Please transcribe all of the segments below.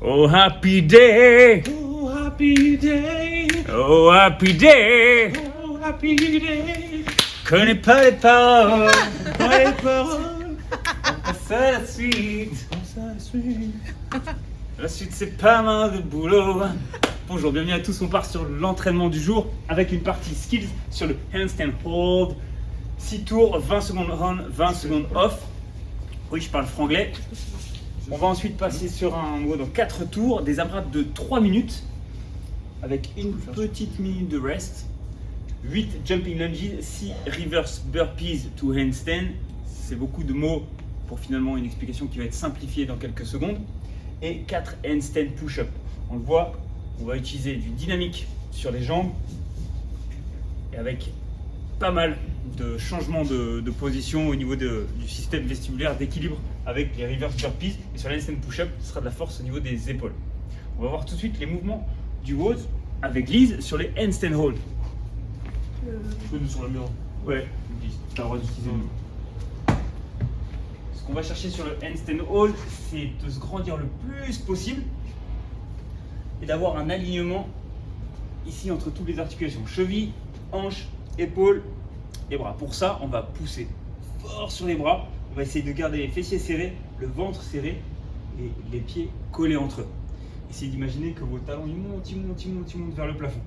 Oh happy day, Oh happy day, oh happy day, oh happy day. connais pas les paroles, Pas les paroles, on passe à la suite. comme ça suit. La suite c'est pas mal de boulot. Bonjour, bienvenue à tous, on part sur l'entraînement du jour avec une partie skills sur le handstand hold. 6 tours, 20 secondes on, 20 secondes off. Oui, je parle franglais. On va ensuite passer sur un mode en 4 tours, des AMRAP de 3 minutes avec une petite minute de rest. 8 jumping lunges, 6 reverse burpees to handstand. C'est beaucoup de mots pour finalement une explication qui va être simplifiée dans quelques secondes. Et 4 handstand push-up. On le voit, on va utiliser du dynamique sur les jambes et avec pas mal de changements de position au niveau du système vestibulaire, d'équilibre avec les reverse burpees. Et sur l'handstand push-up, ce sera de la force au niveau des épaules. On va voir tout de suite les mouvements du WOD avec Lise sur les handstand hold. Nous sur la mur. Ouais, Lise, t'as le droit d'utiliser le mot. Ce qu'on va chercher sur le handstand hold, c'est de se grandir le plus possible et d'avoir un alignement ici entre toutes les articulations, cheville, hanche, épaules et bras. Pour ça, on va pousser fort sur les bras, on va essayer de garder les fessiers serrés, le ventre serré et les pieds collés entre eux. Essayez d'imaginer que vos talons ils montent vers le plafond.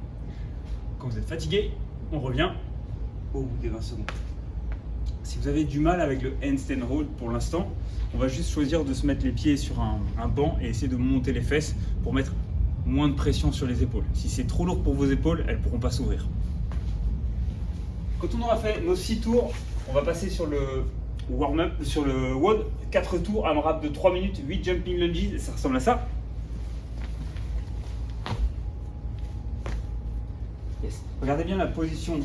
Quand vous êtes fatigué, on revient au bout des 20 secondes. Si vous avez du mal avec le handstand hold pour l'instant, on va juste choisir de se mettre les pieds sur un banc et essayer de monter les fesses pour mettre moins de pression sur les épaules. Si c'est trop lourd pour vos épaules, elles ne pourront pas s'ouvrir. Quand on aura fait nos 6 tours, on va passer sur le warm-up, sur le WOD. 4 tours, AMRAP de 3 minutes, 8 jumping lunges, et ça ressemble à ça. Yes. Regardez bien la position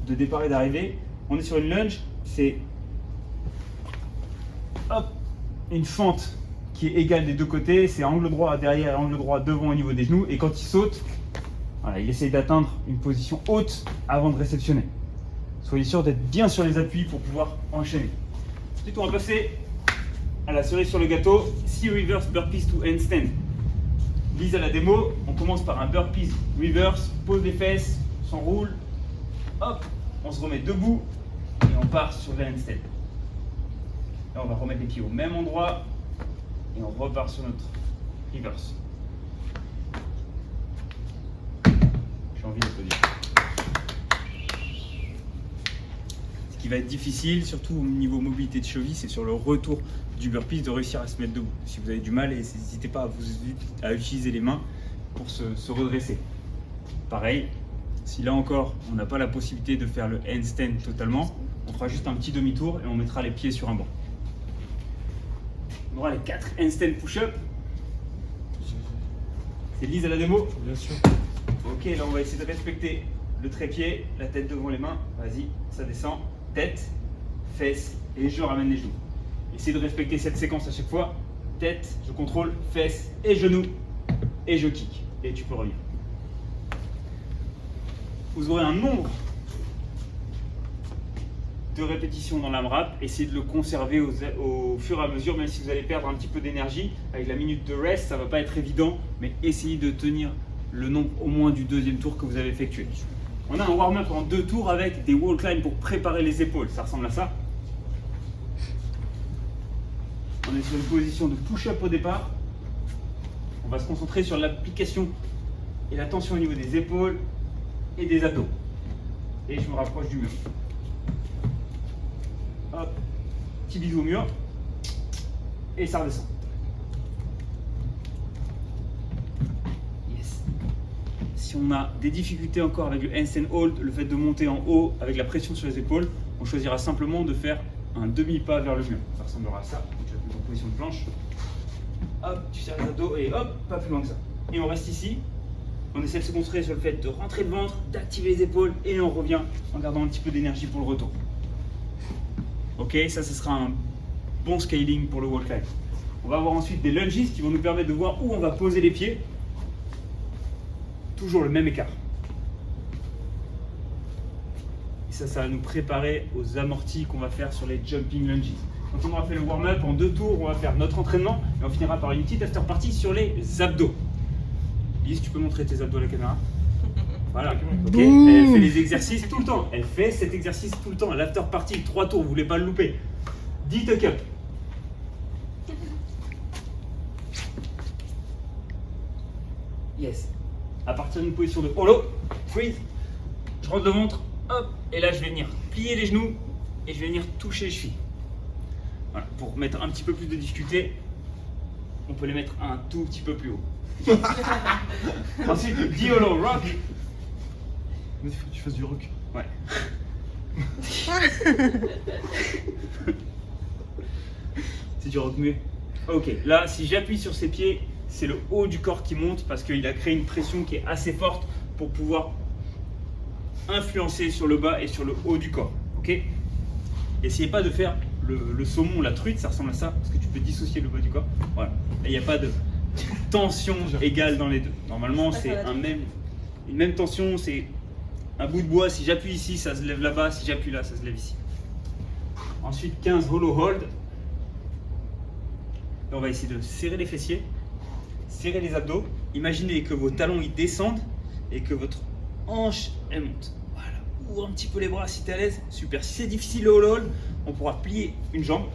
de départ et d'arrivée. On est sur une lunge, c'est hop, une fente qui est égale des deux côtés, c'est angle droit derrière et angle droit devant au niveau des genoux, et quand il saute, voilà, il essaye d'atteindre une position haute avant de réceptionner. Soyez sûr d'être bien sur les appuis pour pouvoir enchaîner. Ensuite, on va passer à la cerise sur le gâteau, 6 reverse burpees to handstand. Lise à la démo, on commence par un burpees reverse, pose les fesses, on s'enroule, hop, on se remet debout et on part sur le handstand. Là, on va remettre les pieds au même endroit et on repart sur notre reverse. J'ai envie d'applaudir. Ce qui va être difficile, surtout au niveau mobilité de cheville, c'est sur le retour du burpees de réussir à se mettre debout. Si vous avez du mal, n'hésitez pas à utiliser les mains pour se redresser. Pareil, si là encore on n'a pas la possibilité de faire le handstand totalement, on fera juste un petit demi-tour et on mettra les pieds sur un banc. On aura les 4 handstand push-up. C'est Lise à la démo. Bien sûr. Ok, là on va essayer de respecter le trépied, la tête devant les mains. Vas-y, ça descend. Tête, fesses et je ramène les genoux. Essayez de respecter cette séquence à chaque fois. Tête, je contrôle, fesses et genoux. Et je kick. Et tu peux revenir. Vous aurez un nombre de répétitions dans l'AMRAP. Essayez de le conserver au fur et à mesure, même si vous allez perdre un petit peu d'énergie. Avec la minute de rest, ça ne va pas être évident, mais essayez de tenir le nombre au moins du deuxième tour que vous avez effectué. On a un warm-up en 2 tours avec des wall climb pour préparer les épaules. Ça ressemble à ça. On est sur une position de push-up au départ. On va se concentrer sur l'application et la tension au niveau des épaules et des abdos. Et je me rapproche du mur. Hop, petit bisou au mur. Et ça redescend. Yes. Si on a des difficultés encore avec le handstand hold, le fait de monter en haut avec la pression sur les épaules, on choisira simplement de faire un demi-pas vers le mur. Ça ressemblera à ça. Donc tu vas te mettre en position de planche. Hop, tu serres les abdos et hop, pas plus loin que ça. Et on reste ici. On essaie de se concentrer sur le fait de rentrer le ventre, d'activer les épaules et on revient en gardant un petit peu d'énergie pour le retour. Ok, ça ce sera un bon scaling pour le wall climb. On va avoir ensuite des lunges qui vont nous permettre de voir où on va poser les pieds. Toujours le même écart. Et ça va nous préparer aux amortis qu'on va faire sur les jumping lunges. Quand on aura fait le warm-up en 2 tours, on va faire notre entraînement et on finira par une petite after party sur les abdos. Lise, tu peux montrer tes abdos à la caméra? Voilà, ok. Elle fait les exercices tout le temps. Elle fait cet exercice tout le temps. L'after party, 3 tours, vous voulez pas le louper. 10 tuck-up. Yes. À partir d'une position de hollow, freeze, je rentre le ventre, hop, et là je vais venir plier les genoux et je vais venir toucher les chevilles. Voilà, pour mettre un petit peu plus de difficulté, on peut les mettre un tout petit peu plus haut. Ensuite, 10 hollow rock. Mais il faut que tu fasses du rock. Ouais. C'est du rock muet. Ok, là, si j'appuie sur ses pieds, c'est le haut du corps qui monte parce qu'il a créé une pression qui est assez forte pour pouvoir influencer sur le bas et sur le haut du corps. Ok? Essayez pas de faire le saumon, la truite, ça ressemble à ça, parce que tu peux dissocier le bas du corps. Voilà. Et il n'y a pas de tension égale dans les deux. Normalement, c'est une même tension, c'est un bout de bois. Si j'appuie ici, ça se lève là-bas. Si j'appuie là, ça se lève ici. Ensuite, 15 hollow hold. Et on va essayer de serrer les fessiers, serrer les abdos. Imaginez que vos talons ils descendent et que votre hanche elle monte. Voilà. Ouvre un petit peu les bras si tu es à l'aise. Super. Si c'est difficile le hollow hold, on pourra plier une jambe,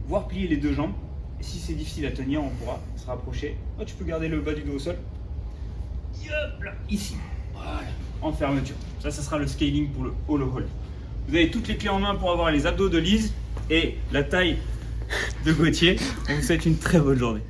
voire plier les 2 jambes. Et si c'est difficile à tenir, on pourra se rapprocher. Oh, tu peux garder le bas du dos au sol. Hop là, ici. Voilà. En fermeture. Ça sera le scaling pour le hollow hold. Vous avez toutes les clés en main pour avoir les abdos de Lise et la taille de Gauthier. On vous souhaite une très bonne journée.